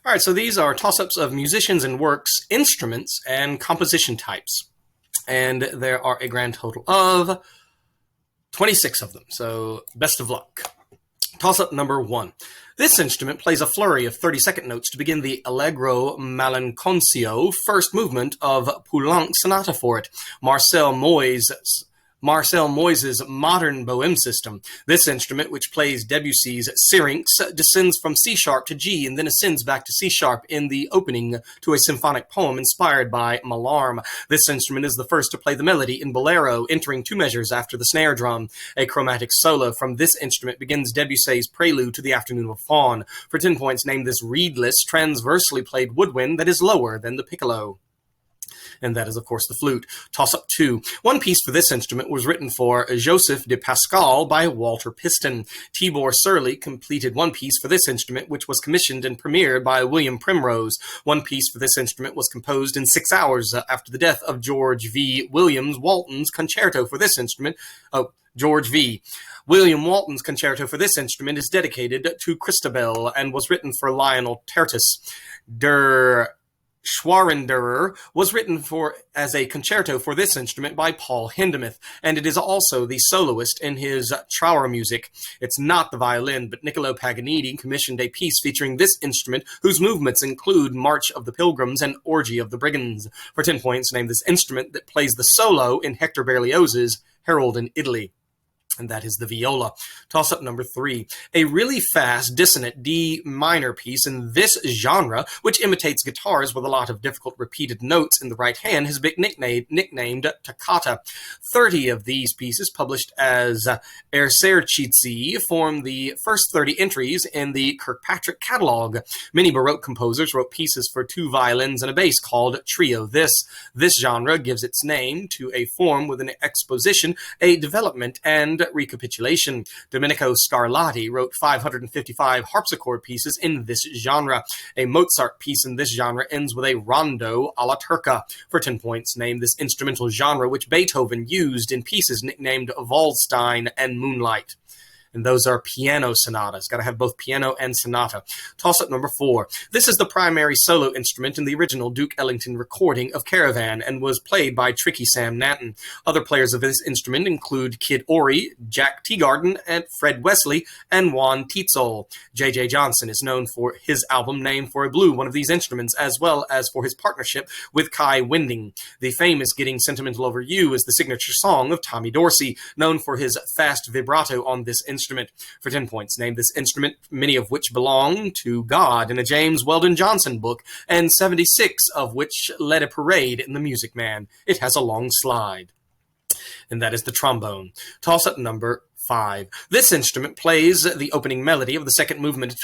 All right, so these are toss-ups of musicians and works, instruments, and composition types. And there are a grand total of 26 of them, so best of luck. Toss-up number 1. This instrument plays a flurry of 30-second notes to begin the Allegro Malinconcio first movement of Poulenc Sonata for it, Marcel Moyse's modern Bohème system. This instrument, which plays Debussy's Syrinx, descends from C sharp to G and then ascends back to C sharp in the opening to a symphonic poem inspired by Mallarme. This instrument is the first to play the melody in Bolero, entering 2 measures after the snare drum. A chromatic solo from this instrument begins Debussy's prelude to the Afternoon of Faun. For 10 points, name this reedless, transversely played woodwind that is lower than the piccolo. And that is, of course, the flute. Toss-up 2. One piece for this instrument was written for Joseph de Pascal by Walter Piston. Tibor Surley completed one piece for this instrument, which was commissioned and premiered by William Primrose. One piece for this instrument was composed in 6 hours after the death of George V. Williams Walton's concerto for this instrument. George V. William Walton's concerto for this instrument is dedicated to Christabel and was written for Lionel Tertis. Der Schwarenderer was written as a concerto for this instrument by Paul Hindemith, and it is also the soloist in his Trauermusik. It's not the violin, but Niccolo Paganini commissioned a piece featuring this instrument, whose movements include March of the Pilgrims and Orgy of the Brigands. For 10 points, name this instrument that plays the solo in Hector Berlioz's Harold in Italy. And that is the viola. Toss-up number 3. A really fast, dissonant D minor piece in this genre, which imitates guitars with a lot of difficult repeated notes in the right hand, has been nicknamed toccata. 30 of these pieces, published as Esercizi, form the first 30 entries in the Kirkpatrick catalog. Many Baroque composers wrote pieces for 2 violins and a bass called trio. This genre gives its name to a form with an exposition, a development, and recapitulation. Domenico Scarlatti wrote 555 harpsichord pieces in this genre. A Mozart piece in this genre ends with a rondo alla turca. For 10 points, name this instrumental genre which Beethoven used in pieces nicknamed Waldstein and Moonlight. And those are piano sonatas. Got to have both piano and sonata. Toss-up number 4. This is the primary solo instrument in the original Duke Ellington recording of Caravan and was played by Tricky Sam Natton. Other players of this instrument include Kid Ory, Jack Teagarden, and Fred Wesley, and Juan Tietzel. J.J. Johnson is known for his album Name for a Blue, one of these instruments, as well as for his partnership with Kai Winding. The famous Getting Sentimental Over You is the signature song of Tommy Dorsey, known for his fast vibrato on this instrument. For 10 points, name this instrument, many of which belong to God in a James Weldon Johnson book, and 76 of which led a parade in The Music Man. It has a long slide. And that is the trombone. Toss-up number 5. This instrument plays the opening melody of the second movement of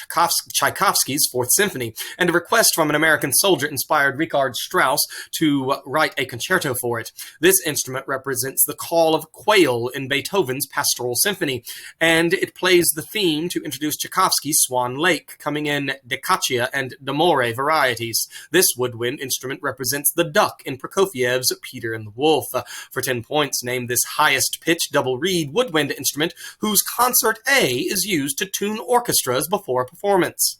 Tchaikovsky's Fourth Symphony, and a request from an American soldier inspired Richard Strauss to write a concerto for it. This instrument represents the call of quail in Beethoven's Pastoral Symphony, and it plays the theme to introduce Tchaikovsky's Swan Lake, coming in Decaccia and d'Amore varieties. This woodwind instrument represents the duck in Prokofiev's Peter and the Wolf. For 10 points, name this highest-pitched double reed woodwind instrument whose concert A is used to tune orchestras before a performance.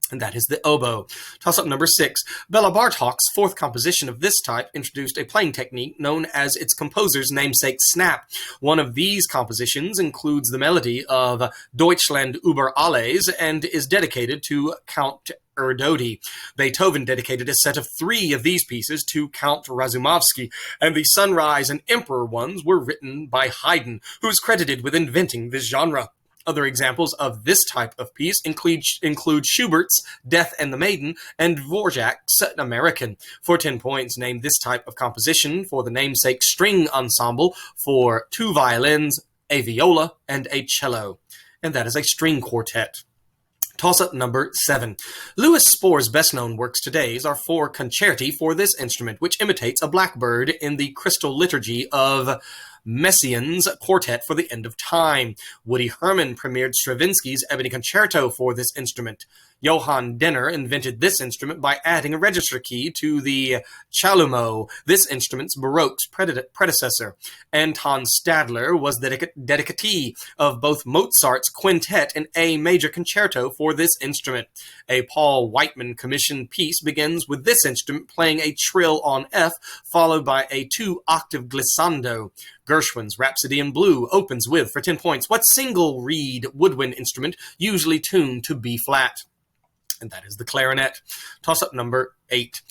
And that is the oboe. Toss-up number 6. Bela Bartok's fourth composition of this type introduced a playing technique known as its composer's namesake snap. One of these compositions includes the melody of Deutschland über alles and is dedicated to Count Erdődy. Beethoven dedicated a set of 3 of these pieces to Count Razumovsky, and the Sunrise and Emperor ones were written by Haydn, who is credited with inventing this genre. Other examples of this type of piece include Schubert's Death and the Maiden and Dvorak's American. For 10 points, name this type of composition for the namesake string ensemble for 2 violins, a viola, and a cello. And that is a string quartet. Toss-up number 7. Louis Spohr's best-known works today are 4 concerti for this instrument, which imitates a blackbird in the Crystal Liturgy of Messiaen's Quartet for the End of Time. Woody Herman premiered Stravinsky's Ebony Concerto for this instrument. Johann Denner invented this instrument by adding a register key to the chalumeau, this instrument's Baroque's predecessor. Anton Stadler was the dedicatee of both Mozart's quintet and A major concerto for this instrument. A Paul Whiteman commissioned piece begins with this instrument playing a trill on F, followed by a 2-octave glissando. Gershwin's Rhapsody in Blue opens with, for 10 points, what single reed woodwind instrument usually tuned to B flat? And that is the clarinet. Toss-up number 8.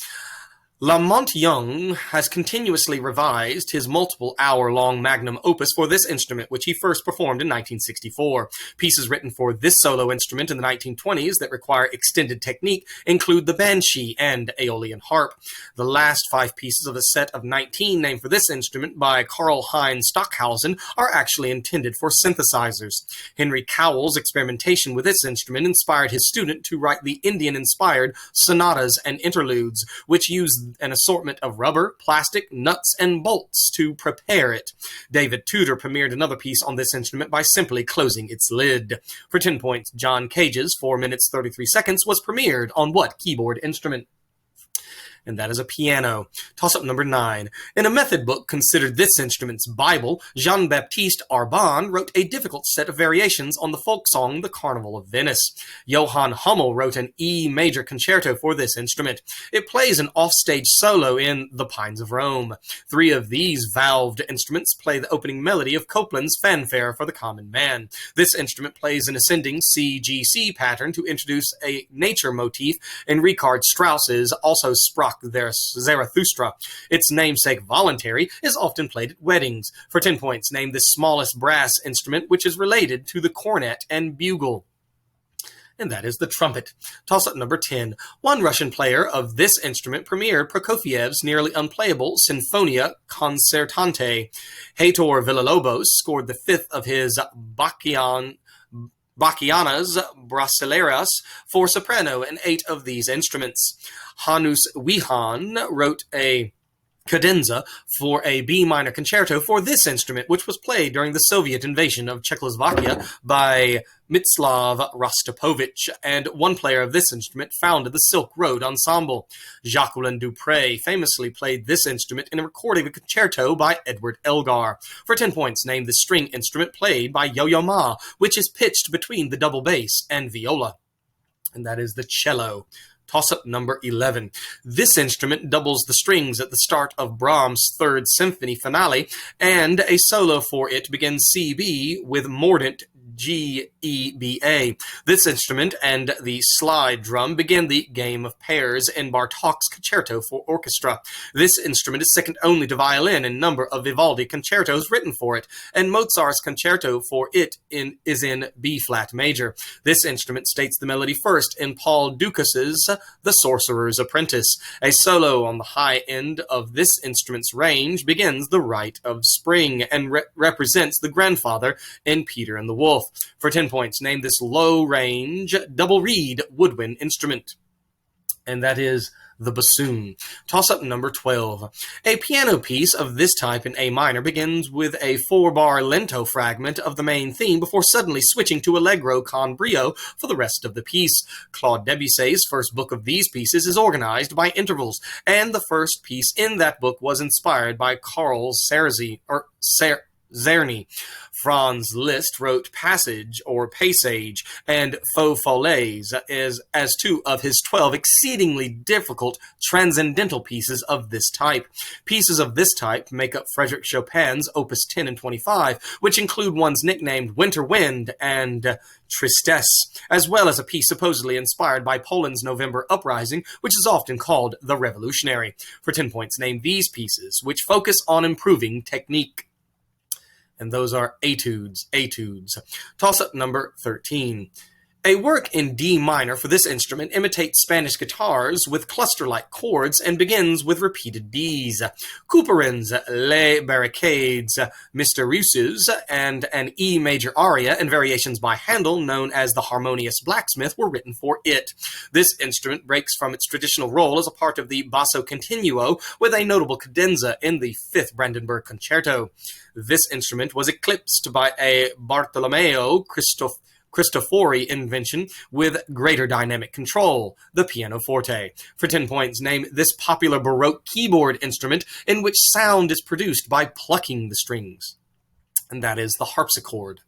Lamont Young has continuously revised his multiple hour-long magnum opus for this instrument, which he first performed in 1964. Pieces written for this solo instrument in the 1920s that require extended technique include the Banshee and Aeolian Harp. The last 5 pieces of a set of 19 named for this instrument by Karl-Heinz Stockhausen are actually intended for synthesizers. Henry Cowell's experimentation with this instrument inspired his student to write the Indian-inspired sonatas and interludes, which used an assortment of rubber, plastic, nuts, and bolts to prepare it. David Tudor premiered another piece on this instrument by simply closing its lid. For 10 points, John Cage's 4 minutes 33 seconds was premiered on what keyboard instrument? And that is a piano. Toss-up number 9. In a method book considered this instrument's Bible, Jean-Baptiste Arban wrote a difficult set of variations on the folk song The Carnival of Venice. Johann Hummel wrote an E major concerto for this instrument. It plays an offstage solo in The Pines of Rome. 3 of these valved instruments play the opening melody of Copland's Fanfare for the Common Man. This instrument plays an ascending C-G-C pattern to introduce a nature motif in Richard Strauss's also Sprach der Zarathustra. Its namesake voluntary is often played at weddings. For 10 points, name the smallest brass instrument which is related to the cornet and bugle. And that is the trumpet. Toss-up number 10. One Russian player of this instrument premiered Prokofiev's nearly unplayable Sinfonia Concertante. Heitor Villa-Lobos scored the 5th of his Bacchianas Brasileiras for soprano and 8 of these instruments. Hanus Wihan wrote a cadenza for a B minor concerto for this instrument, which was played during the Soviet invasion of Czechoslovakia by Mstislav Rostropovich, and one player of this instrument founded the Silk Road Ensemble. Jacqueline Dupre famously played this instrument in a recording of a concerto by Edward Elgar. For 10 points, name the string instrument played by Yo-Yo Ma, which is pitched between the double bass and viola. And that is the cello. Toss-up number 11. This instrument doubles the strings at the start of Brahms' Third Symphony finale, and a solo for it begins CB with mordant G-E-B-A. This instrument and the slide drum begin the game of pairs in Bartók's Concerto for Orchestra. This instrument is second only to violin in number of Vivaldi concertos written for it, and Mozart's concerto for it is in B-flat major. This instrument states the melody first in Paul Ducas's The Sorcerer's Apprentice. A solo on the high end of this instrument's range begins the Rite of Spring and represents the grandfather in Peter and the Wolf. For 10 points, name this low-range, double-reed woodwind instrument. And that is the bassoon. Toss-up number 12. A piano piece of this type in A minor begins with a 4-bar lento fragment of the main theme before suddenly switching to allegro con brio for the rest of the piece. Claude Debussy's first book of these pieces is organized by intervals, and the first piece in that book was inspired by Carl Czerny. Franz Liszt wrote Passage or Passage and Faux Follets as 2 of his 12 exceedingly difficult transcendental pieces of this type. Pieces of this type make up Frédéric Chopin's Opus 10 and 25, which include ones nicknamed Winter Wind and Tristesse, as well as a piece supposedly inspired by Poland's November Uprising, which is often called The Revolutionary. For 10 points, name these pieces, which focus on improving technique. And those are etudes. Toss-up number 13. A work in D minor for this instrument imitates Spanish guitars with cluster-like chords and begins with repeated Ds. Couperin's Les Barricades Mystérieuses and an E major aria and variations by Handel known as the Harmonious Blacksmith were written for it. This instrument breaks from its traditional role as a part of the basso continuo with a notable cadenza in the 5th Brandenburg Concerto. This instrument was eclipsed by a Bartolomeo Cristofori invention with greater dynamic control, the pianoforte. For 10 points, name this popular Baroque keyboard instrument in which sound is produced by plucking the strings. And that is the harpsichord.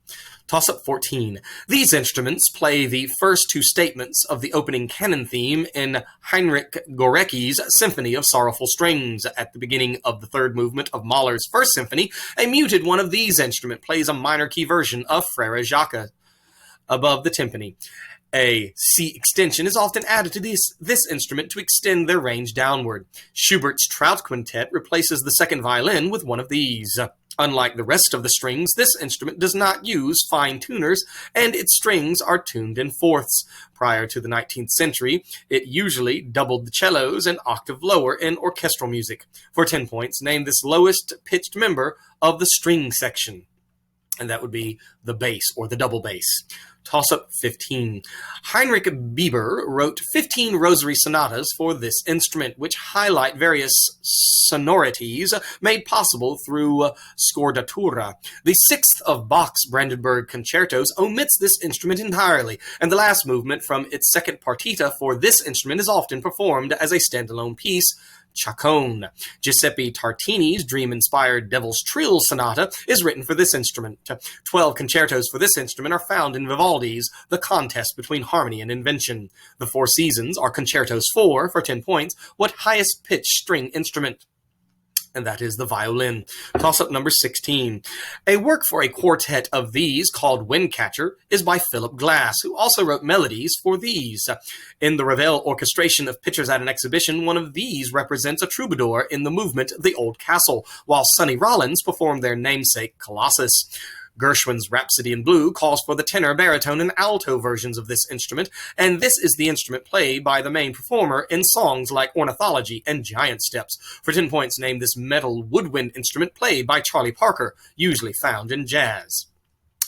Toss-up 14. These instruments play the first two statements of the opening canon theme in Heinrich Gorecki's Symphony of Sorrowful Strings. At the beginning of the third movement of Mahler's First Symphony, a muted one of these instruments plays a minor key version of Frere Jacques above the timpani. A C extension is often added to this instrument to extend their range downward. Schubert's Trout Quintet replaces the second violin with one of these. Unlike the rest of the strings, this instrument does not use fine tuners, and its strings are tuned in fourths. Prior to the 19th century, it usually doubled the cellos an octave lower in orchestral music. For 10 points, name this lowest pitched member of the string section. And that would be the bass, or the double bass. Toss-up 15. Heinrich Bieber wrote 15 rosary sonatas for this instrument, which highlight various sonorities made possible through scordatura. The sixth of Bach's Brandenburg concertos omits this instrument entirely, and the last movement from its second partita for this instrument is often performed as a standalone piece, Chaconne. Giuseppe Tartini's dream-inspired Devil's Trill Sonata is written for this instrument. 12 concertos for this instrument are found in Vivaldi's The Contest Between Harmony and Invention. The Four Seasons are concertos for 10 points, what highest-pitched string instrument? And that is the violin. Toss-up number 16. A work for a quartet of these, called Windcatcher, is by Philip Glass, who also wrote melodies for these. In the Ravel orchestration of Pictures at an Exhibition, one of these represents a troubadour in the movement The Old Castle, while Sonny Rollins performed their namesake Colossus. Gershwin's Rhapsody in Blue calls for the tenor, baritone, and alto versions of this instrument, and this is the instrument played by the main performer in songs like Ornithology and Giant Steps. For 10 points, name this metal woodwind instrument played by Charlie Parker, usually found in jazz.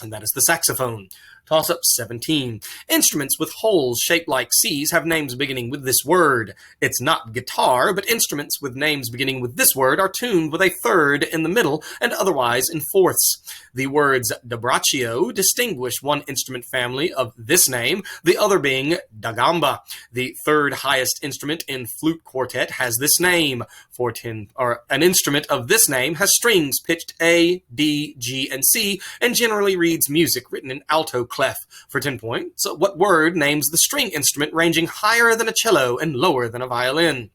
And that is the saxophone. Toss-up 17. Instruments with holes shaped like C's have names beginning with this word. It's not guitar, but instruments with names beginning with this word are tuned with a third in the middle and otherwise in fourths. The words da braccio distinguish one instrument family of this name, the other being da gamba. The third highest instrument in flute quartet has this name. An instrument of this name has strings pitched A, D, G, and C, and generally reads music written in alto clef. For 10 points, what word names the string instrument ranging higher than a cello and lower than a violin?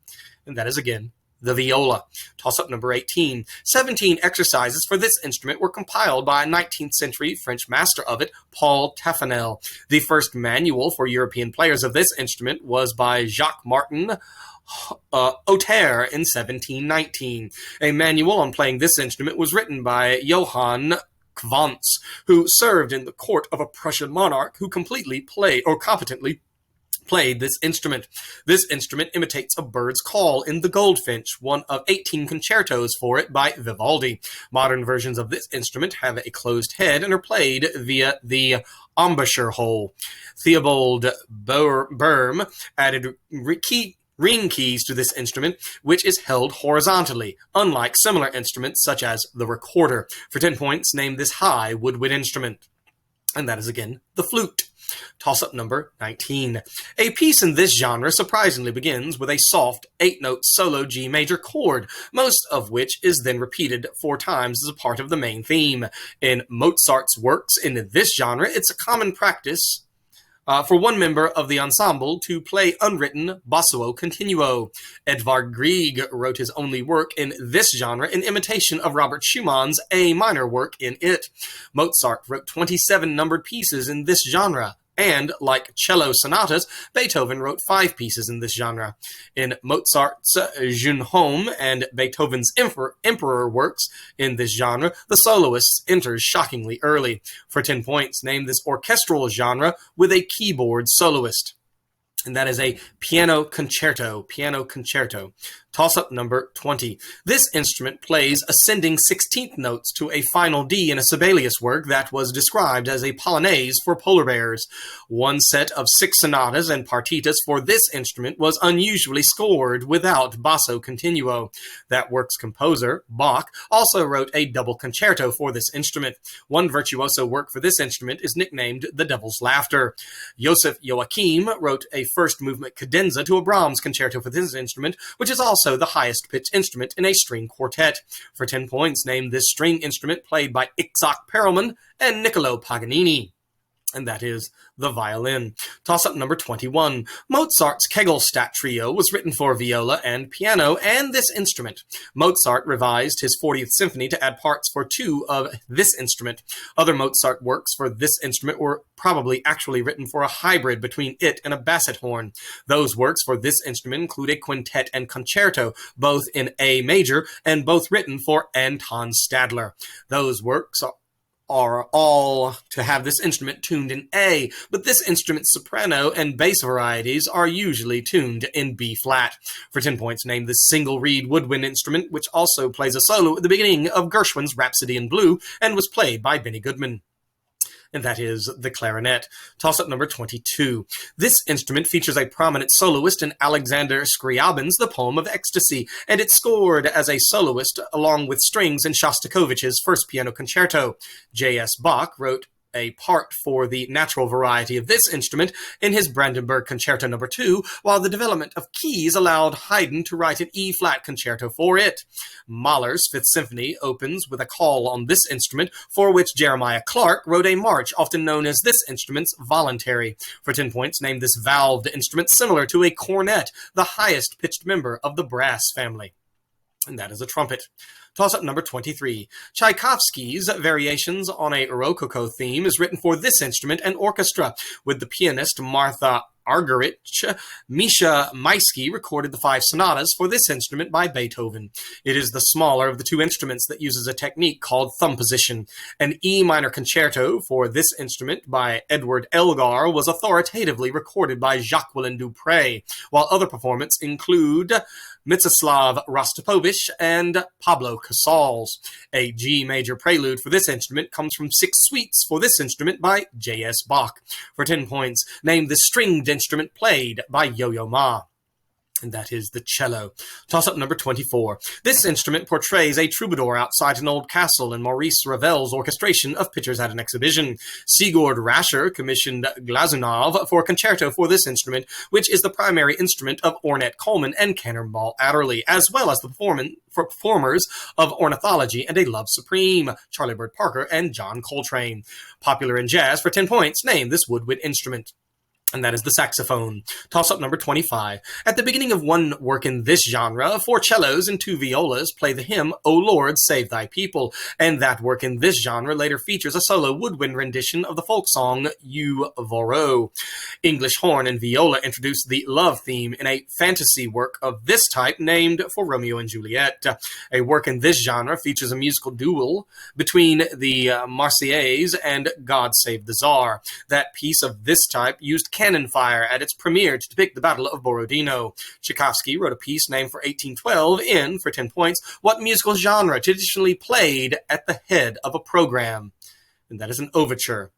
And that is, again, the viola. Toss-up number 18. 17 exercises for this instrument were compiled by a 19th century French master of it, Paul Taffanel. The first manual for European players of this instrument was by Jacques Martin Auter in 1719. A manual on playing this instrument was written by Johann Quantz, who served in the court of a Prussian monarch who competently played this instrument. This instrument imitates a bird's call in The Goldfinch, one of 18 concertos for it by Vivaldi. Modern versions of this instrument have a closed head and are played via the embouchure hole. Theobald Böhm added ring keys to this instrument, which is held horizontally, unlike similar instruments such as the recorder. For 10 points, name this high woodwind instrument. And that is, again, the flute. Toss-up number 19. A piece in this genre surprisingly begins with a soft 8-note solo G major chord, most of which is then repeated 4 times as a part of the main theme. In Mozart's works in this genre, it's a common practice for one member of the ensemble to play unwritten basso continuo. Edvard Grieg wrote his only work in this genre in imitation of Robert Schumann's A minor work in it. Mozart wrote 27 numbered pieces in this genre. And, like cello sonatas, Beethoven wrote 5 pieces in this genre. In Mozart's Jeune Homme and Beethoven's Emperor works in this genre, the soloist enters shockingly early. For 10 points, name this orchestral genre with a keyboard soloist. And that is a piano concerto. Piano concerto. Toss-up number 20. This instrument plays ascending 16th notes to a final D in a Sibelius work that was described as a polonaise for polar bears. One set of 6 sonatas and partitas for this instrument was unusually scored without basso continuo. That work's composer, Bach, also wrote a double concerto for this instrument. One virtuoso work for this instrument is nicknamed The Devil's Laughter. Joseph Joachim wrote a first movement cadenza to a Brahms concerto for this instrument, which is also the highest pitched instrument in a string quartet. For 10 points, name this string instrument played by Itzhak Perelman and Niccolo Paganini. And that is the violin. Toss-up number 21. Mozart's Kegelstadt Trio was written for viola and piano and this instrument. Mozart revised his 40th Symphony to add parts for 2 of this instrument. Other Mozart works for this instrument were probably actually written for a hybrid between it and a basset horn. Those works for this instrument include a quintet and concerto, both in A major and both written for Anton Stadler. Those works are all to have this instrument tuned in A, but this instrument's soprano and bass varieties are usually tuned in B flat. For 10 points, name this single reed woodwind instrument, which also plays a solo at the beginning of Gershwin's Rhapsody in Blue and was played by Benny Goodman. And that is the clarinet. Toss-up number 22. This instrument features a prominent soloist in Alexander Scriabin's The Poem of Ecstasy, and it's scored as a soloist along with strings in Shostakovich's first piano concerto. J.S. Bach wrote a part for the natural variety of this instrument in his Brandenburg Concerto No. 2, while the development of keys allowed Haydn to write an E-flat concerto for it. Mahler's Fifth Symphony opens with a call on this instrument, for which Jeremiah Clarke wrote a march often known as this instrument's voluntary. For 10 points, name this valved instrument similar to a cornet, the highest pitched member of the brass family. And that is a trumpet. Toss-up number 23. Tchaikovsky's Variations on a Rococo Theme is written for this instrument and orchestra. With the pianist Martha Argerich, Misha Maisky recorded the 5 sonatas for this instrument by Beethoven. It is the smaller of the 2 instruments that uses a technique called thumb position. An E minor concerto for this instrument by Edward Elgar was authoritatively recorded by Jacqueline Dupre, while other performances include Mstislav Rostropovich and Pablo Casals. A G major prelude for this instrument comes from 6 suites for this instrument by J.S. Bach. For 10 points, name the stringed instrument played by Yo-Yo Ma. And that is the cello. Toss-up number 24. This instrument portrays a troubadour outside an old castle in Maurice Ravel's orchestration of Pictures at an Exhibition. Sigurd Rascher commissioned Glazunov for a concerto for this instrument, which is the primary instrument of Ornette Coleman and Cannonball Adderley, as well as the performers of Ornithology and A Love Supreme, Charlie Bird Parker and John Coltrane. Popular in jazz. For 10 points, name this woodwind instrument. And that is the saxophone. Toss-up number 25. At the beginning of one work in this genre, 4 cellos and 2 violas play the hymn, O Lord, Save Thy People. And that work in this genre later features a solo woodwind rendition of the folk song, You Voro. English horn and viola introduced the love theme in a fantasy work of this type named For Romeo and Juliet. A work in this genre features a musical duel between the Marseillaise and God Save the Tsar. That piece of this type used cannon fire at its premiere to depict the Battle of Borodino. Tchaikovsky wrote a piece named for 1812 in, for 10 points, what musical genre traditionally played at the head of a program? And that is an overture.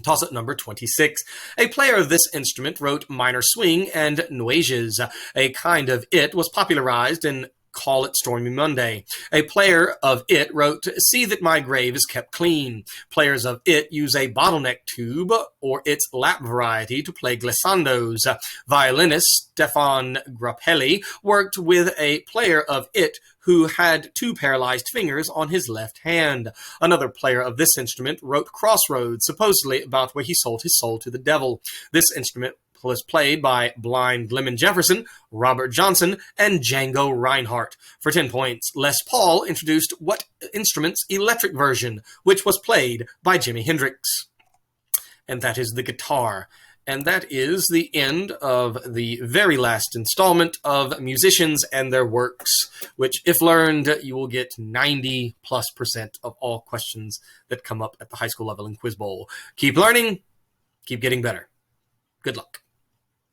Toss-up number 26. A player of this instrument wrote minor swing and nuages. A kind of it was popularized in Call It Stormy Monday. A player of it wrote, See That My Grave Is Kept Clean. Players of it use a bottleneck tube or its lap variety to play glissandos. Violinist Stefan Grappelli worked with a player of it who had 2 paralyzed fingers on his left hand. Another player of this instrument wrote Crossroads, supposedly about where he sold his soul to the devil. This instrument was played by Blind Lemon Jefferson, Robert Johnson, and Django Reinhardt. For 10 points, Les Paul introduced What Instrument's electric version, which was played by Jimi Hendrix. And that is the guitar. And that is the end of the very last installment of Musicians and Their Works, which, if learned, you will get 90+% of all questions that come up at the high school level in Quiz Bowl. Keep learning, keep getting better. Good luck.